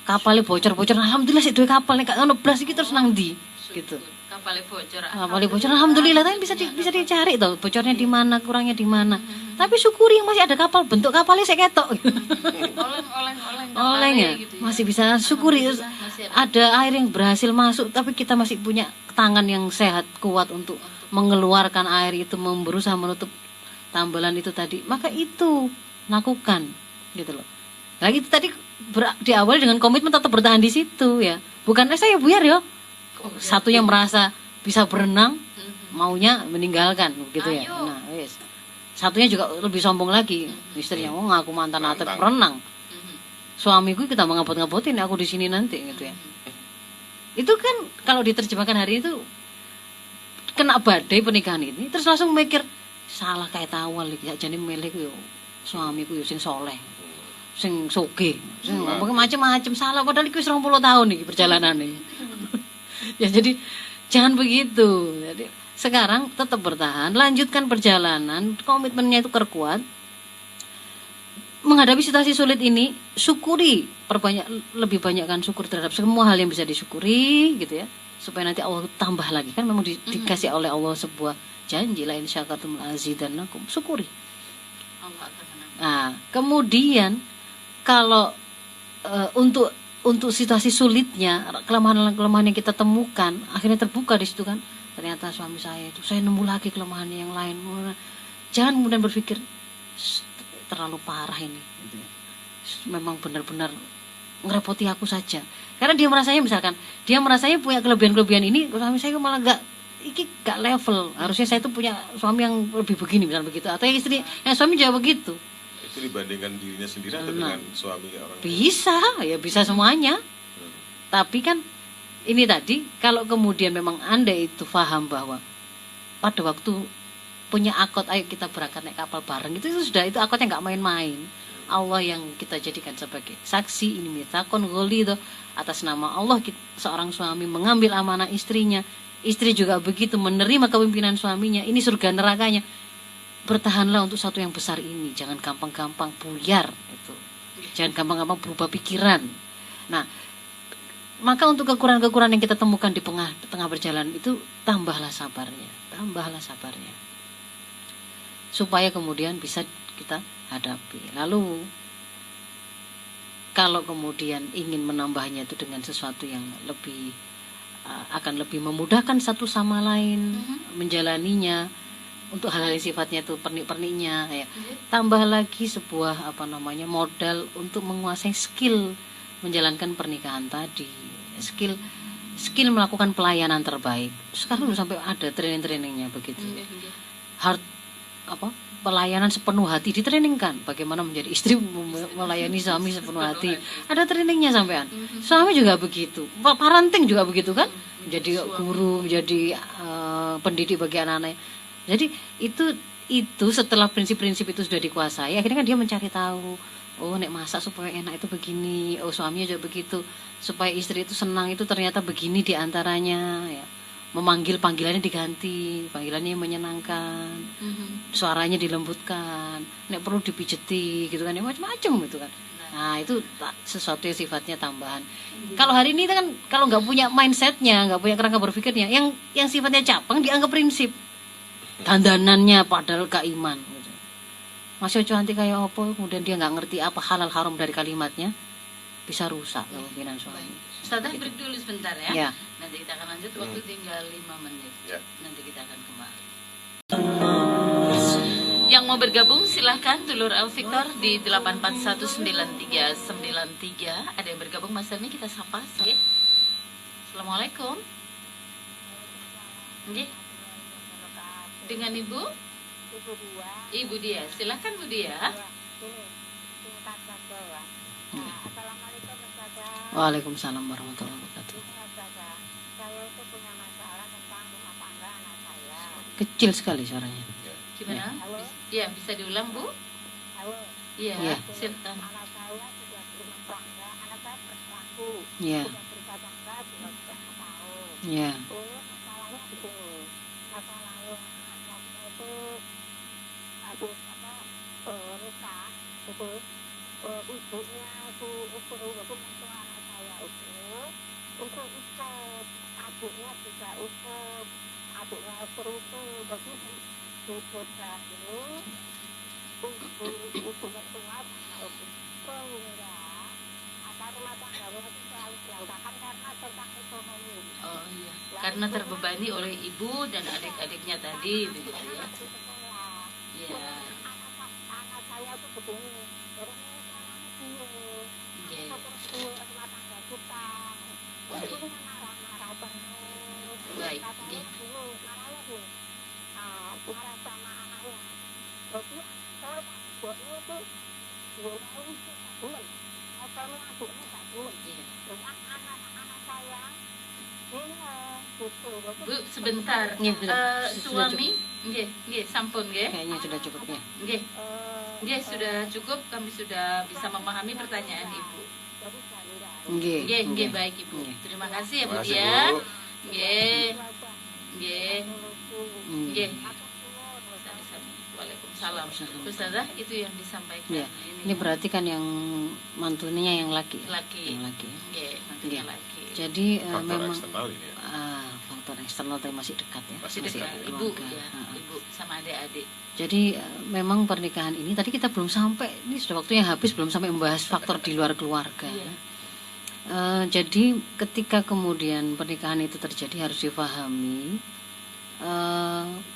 Kapalnya bocor-bocor, alhamdulillah sih dua kapal nek ono blas iki terus nang ndi gitu. Kapalnya bocor. Kapalnya bocor, alhamdulillah, tapi bisa dicari toh bocornya di mana, kurangnya di mana. Tapi syukuri yang masih ada kapal, bentuk kapalnya saya ketok. Oleng ya, gitu masih bisa syukuri. Ada air yang berhasil masuk, tapi kita masih punya tangan yang sehat, kuat untuk mengeluarkan air itu, berusaha menutup tambalan itu tadi. Maka itu lakukan, gitu loh. Lagi itu tadi diawali dengan komitmen tetap bertahan di situ ya. Bukan saya buyar ya. Satunya merasa bisa berenang, maunya meninggalkan, gitu ya. Nah, wes. Satunya juga lebih sombong lagi, istrinya ngaku mantan atlet berenang. Suamiku kita mau ngabot-ngabotin aku di sini nanti gitu ya. Itu kan kalau diterjemahkan hari itu kena badai pernikahan ini, terus langsung mikir salah kayak awal iki jane milih yo suamiku yo sing soleh, sing sugih, sing ngomong macam-macam salah padahal iki wis 20 tahun iki perjalanane. Ya jadi jangan begitu. Jadi sekarang tetap bertahan, lanjutkan perjalanan, komitmennya itu kuat. Menghadapi situasi sulit ini, syukuri, lebih banyakkan syukur terhadap semua hal yang bisa disyukuri gitu ya, supaya nanti Allah tambah lagi. Kan memang dikasih oleh Allah sebuah janji, la in syakartum azidannakum, syukuri. Nah, kemudian kalau untuk situasi sulitnya, kelemahan yang kita temukan akhirnya terbuka di situ kan, ternyata suami saya itu, saya nemu lagi kelemahan yang lain. Jangan kemudian berpikir terlalu parah ini gitu ya. Memang benar-benar ngerepoti aku saja, karena dia merasanya punya kelebihan ini, suami saya malah gak level. Harusnya saya itu punya suami yang lebih begini misalnya begitu, atau yang suami juga begitu. Itu dibandingkan dirinya sendiri atau dengan suami orang bisa semuanya. Tapi kan ini tadi, kalau kemudian memang Anda itu paham bahwa pada waktu punya akad ayo kita berangkat naik kapal bareng, itu akadnya nggak main-main. Allah yang kita jadikan sebagai saksi, ini mitakon ghalidho, atas nama Allah seorang suami mengambil amanah istrinya, istri juga begitu menerima kepemimpinan suaminya. Ini surga nerakanya. Bertahanlah untuk satu yang besar ini, jangan gampang-gampang buyar itu, jangan gampang-gampang berubah pikiran. Nah, maka untuk kekurangan-kekurangan yang kita temukan di tengah perjalanan itu, tambahlah sabarnya, supaya kemudian bisa kita hadapi. Lalu kalau kemudian ingin menambahnya itu dengan sesuatu yang lebih akan lebih memudahkan satu sama lain menjalaninya, untuk hal-hal yang sifatnya itu pernik-perniknya ya. Tambah lagi sebuah modal untuk menguasai skill menjalankan pernikahan tadi, skill melakukan pelayanan terbaik. Sekarang udah sampai ada training-trainingnya begitu. Pelayanan sepenuh hati ditreningkan, bagaimana menjadi istri melayani suami sepenuh hati, ada trainingnya sampean. Suami juga begitu, parenting juga begitu kan, menjadi guru, menjadi pendidik bagi anak-anaknya. Jadi itu setelah prinsip-prinsip itu sudah dikuasai, akhirnya kan dia mencari tahu, oh nek masak supaya enak itu begini, oh suaminya juga begitu, supaya istri itu senang itu ternyata begini diantaranya ya. Memanggil panggilannya diganti, panggilannya yang menyenangkan, suaranya dilembutkan, nek perlu dipijeti gitu kan, ya macam-macam gitu kan. Nah itu sesuatu yang sifatnya tambahan. Kalau hari ini kan kalau nggak punya mindsetnya, nggak punya kerangka berpikirnya, yang sifatnya capang dianggap prinsip, dandanannya padahal gak iman. Gitu. Masih cantik kayak apa, kemudian dia nggak ngerti apa halal haram dari kalimatnya, bisa rusak kemungkinan suami. Ustazah break dulu sebentar ya. Ya. Nanti kita akan lanjut, waktu tinggal 5 menit. Ya. Nanti kita akan kembali. Yang mau bergabung silahkan Dulur Al Victor di 8419393. Ada yang bergabung Mas Helmi, kita sapa. Oke. Assalamualaikum. Oke. Dengan Ibu Ibu dia. Ibu dia, silakan Bu dia. Ya, ini singkat saja ya. Nah, Assalamualaikum Ustazah. Waalaikumsalam warahmatullahi wabarakatuh. Ini Ustazah, saya itu punya masalah tentang rumah tangga anak saya. Kecil sekali suaranya. Gimana? Halo? Ya, bisa diulang Bu? Halo. Iya, Iya. silakan. Anak saya sudah berumah tangga, anak saya berlaku. Iya. Sudah berumah tangga 12 tahun. Iya. Masalahnya begini, masalahnya anaknya itu habis rusak, itu ibunya si istri itu mentua anak saya itu ikut, adiknya juga ikut, adiknya istri itu jadi di desa ini ibu mertua sama ibu sehingga rumah tangganya itu selalu berantakan karena tentang ekonomi. Oh iya, karena terbebani oleh ibu dan adik-adiknya tadi begitu ya. Di sekolah. Iya. Anak saya itu begini, jadi salahnya bingung. Iya. Seperti rumah tangga kita, itu marah-marah terus. Baik, Katanya iya. bingung, marahnya gini, marah sama anaknya. Jadi saya buatnya itu gimana sih, gak belum. Katanya adiknya gak belum. Iya. Jadi anak-anak saya bingung gitu. Bu, sebentar. Iya, sudah Suami, nggih, nggih, sampun nggih. Kayaknya sudah cukup ya. Nggih. Nggih, sudah cukup, kami sudah bisa memahami pertanyaan Ibu. Jadi janda. Nggih. Nggih, nggih, baik Ibu. Nggih. Terima kasih ya Bu Makasih, dia. Bu. Nggih. Nggih. Nggih. Aku suwun. Sama-sama. Waalaikumsalam. Ustazah, itu yang disampaikan. Iya. Ini berarti kan yang mantunya yang laki. Laki. Yang laki. Nggih, mantunya Nggih. laki. Jadi Faktor memang eksternal ini ya. faktor eksternal tapi masih dekat ya. Masih dekat. Ibu keluarga. ya, Ibu sama adik-adik. Jadi memang pernikahan ini tadi kita belum sampai, ini sudah waktunya habis belum sampai membahas faktor di luar keluarga. Iya. Jadi ketika kemudian pernikahan itu terjadi harus difahami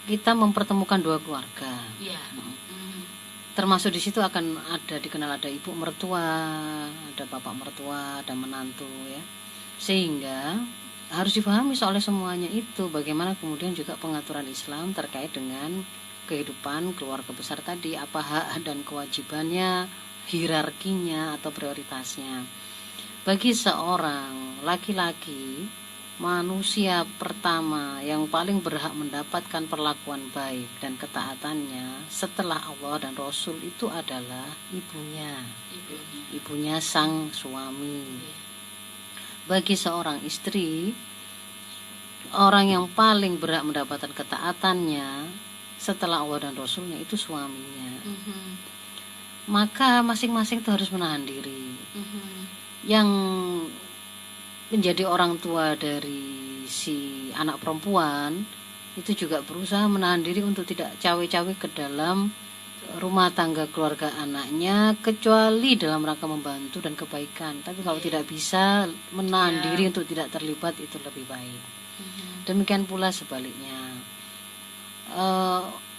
kita mempertemukan dua keluarga. Iya. Termasuk di situ akan dikenal ada ibu mertua, ada bapak mertua, ada menantu ya. Sehingga harus difahami soal semuanya itu bagaimana kemudian juga pengaturan Islam terkait dengan kehidupan keluarga besar tadi, apa hak dan kewajibannya, hierarkinya atau prioritasnya. Bagi seorang laki-laki, manusia pertama yang paling berhak mendapatkan perlakuan baik dan ketaatannya setelah Allah dan Rasul itu adalah ibunya. Ibunya sang suami. Bagi seorang istri, orang yang paling berhak mendapatkan ketaatannya setelah Allah dan Rasulnya itu suaminya. Maka masing-masing itu harus menahan diri. Yang menjadi orang tua dari si anak perempuan itu juga berusaha menahan diri untuk tidak cawe-cawe ke dalam rumah tangga keluarga anaknya kecuali dalam rangka membantu dan kebaikan. Tapi kalau tidak bisa menahan diri untuk tidak terlibat itu lebih baik. Demikian pula sebaliknya.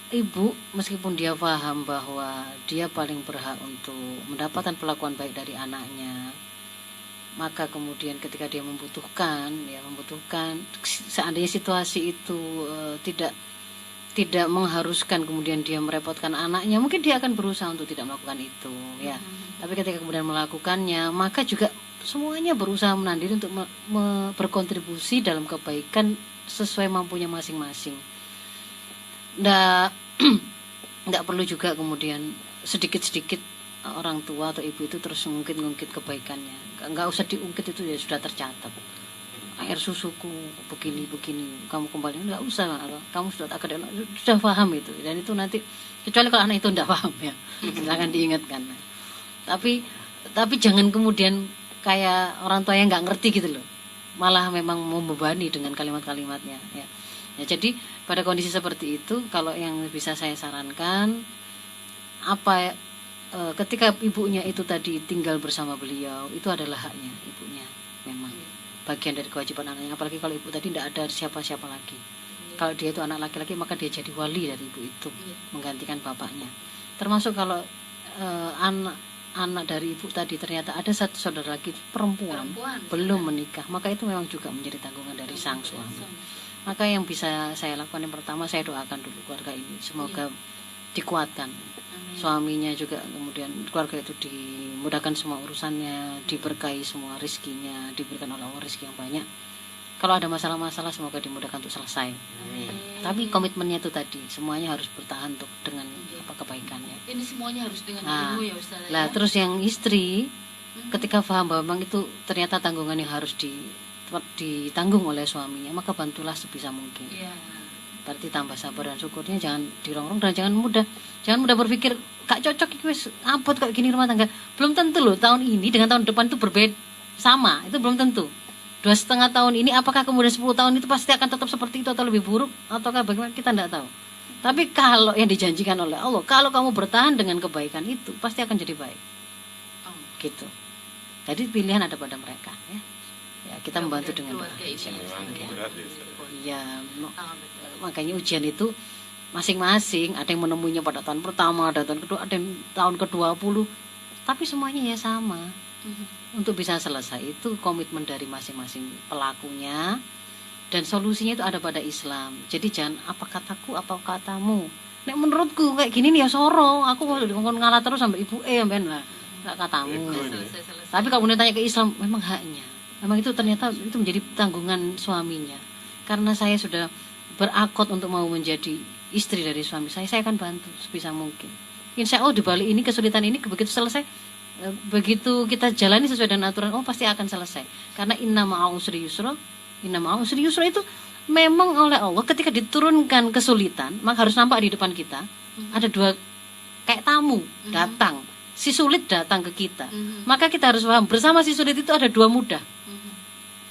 Ibu meskipun dia paham bahwa dia paling berhak untuk mendapatkan perlakuan baik dari anaknya, maka kemudian ketika dia membutuhkan seandainya situasi itu tidak mengharuskan kemudian dia merepotkan anaknya, mungkin dia akan berusaha untuk tidak melakukan itu ya. Tapi ketika kemudian melakukannya, maka juga semuanya berusaha menahan diri untuk berkontribusi dalam kebaikan sesuai mampunya masing-masing. Nggak perlu juga kemudian sedikit-sedikit orang tua atau ibu itu terus ngungkit kebaikannya. Nggak usah diungkit, itu ya sudah tercatat. Air susuku begini kamu kembali, nggak usah, kamu sudah paham itu. Dan itu nanti, kecuali kalau anak itu nggak paham ya, silakan diingatkan. Tapi jangan kemudian kayak orang tua yang nggak ngerti gitu loh, malah memang membebani dengan kalimat-kalimatnya ya. Jadi pada kondisi seperti itu, kalau yang bisa saya sarankan, ketika ibunya itu tadi tinggal bersama beliau, itu adalah haknya ibunya, memang bagian dari kewajiban anaknya. Apalagi kalau ibu tadi tidak ada siapa-siapa lagi. Kalau dia itu anak laki-laki, maka dia jadi wali dari ibu itu, menggantikan bapaknya. Termasuk kalau anak dari ibu tadi ternyata ada satu saudara lagi perempuan belum menikah, maka itu memang juga menjadi tanggungan dari sang suami. Maka yang bisa saya lakukan, yang pertama, saya doakan dulu keluarga ini, semoga dikuatkan. Amin. Suaminya juga, kemudian keluarga itu dimudahkan semua urusannya, diberkahi semua rizkinya, diberikan oleh Allah rizki yang banyak. Kalau ada masalah-masalah semoga dimudahkan untuk selesai. Amin. Tapi komitmennya itu tadi, semuanya harus bertahan untuk dengan kebaikannya. Ini semuanya harus dengan Nah, ilmu ya Ustaz. Lah Ya? terus yang istri ketika paham bahwa memang itu ternyata tanggungan yang harus ditanggung oleh suaminya, maka bantulah sebisa mungkin. Iya. Berarti tambah sabar dan syukurnya, jangan dirongrong dan jangan mudah berpikir gak cocok iki wis abot kok gini rumah tangga. Belum tentu loh tahun ini dengan tahun depan itu berbeda sama, itu belum tentu. 2,5 tahun ini apakah kemudian 10 tahun itu pasti akan tetap seperti itu atau lebih buruk ataukah bagaimana, kita tidak tahu. Tapi kalau yang dijanjikan oleh Allah, kalau kamu bertahan dengan kebaikan itu pasti akan jadi baik. Oh. Gitu. Jadi pilihan ada pada mereka ya. Ya, kita membantu Mudah-mudahan dengan doa. keluarga ini Memang Ustaz, berat ya, Ustaz. Iya, Ah, betul. makanya ujian itu masing-masing, ada yang menemuinya pada tahun pertama, ada tahun kedua, ada yang tahun ke-20, tapi semuanya ya sama. Untuk bisa selesai itu komitmen dari masing-masing pelakunya, dan solusinya itu ada pada Islam. Jadi jangan apa kataku apa katamu. Nek menurutku kayak gini nih ya soro, aku mau dikongkon ngalah terus sampai ibu sampean lah, enggak katamu. Selesai. Tapi kalau kemudian tanya ke Islam, memang haknya. Memang itu ternyata itu menjadi tanggungan suaminya. Karena saya sudah berakot untuk mau menjadi istri dari suami saya akan bantu sebisa mungkin. Insya Allah di balik ini, kesulitan ini begitu selesai, begitu kita jalani sesuai dengan aturan, oh pasti akan selesai. Karena inna ma'al usri yusra itu memang oleh Allah ketika diturunkan kesulitan, maka harus nampak di depan kita ada dua kayak tamu datang. Si sulit datang ke kita. Maka kita harus paham bersama si sulit itu ada dua mudah.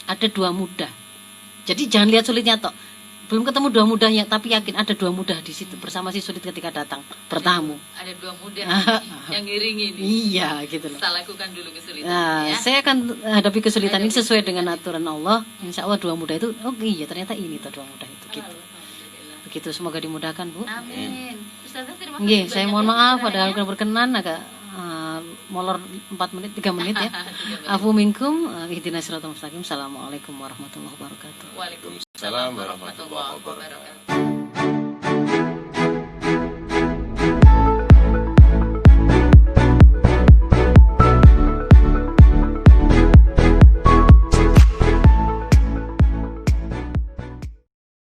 Ada dua mudah. Jadi jangan lihat sulitnya toh. Belum ketemu dua mudahnya, tapi yakin ada dua mudah di situ bersama si sulit ketika datang bertamu. Ada dua mudah yang ngiringi nih. Iya, gitu loh. Kita lakukan dulu kesulitan Nah, ya. saya akan hadapi kesulitan ini sesuai dengan aturan Allah. Insya Allah dua mudah itu, oh iya ternyata ini tuh dua mudah itu. Gitu. Alhamdulillah. Begitu, semoga dimudahkan Bu. Amin. Ustazah terima kasih. Nggih, saya banyak mohon ya maaf pencerahannya. padahal kurang berkenan agak molor 4 menit 3 menit ya. 3 menit. Afu minkum ihdinas siratal mustaqim. Assalamualaikum warahmatullahi wabarakatuh. Waalaikumsalam Waalaikumsalam warahmatullahi warahmatullahi wabarakatuh.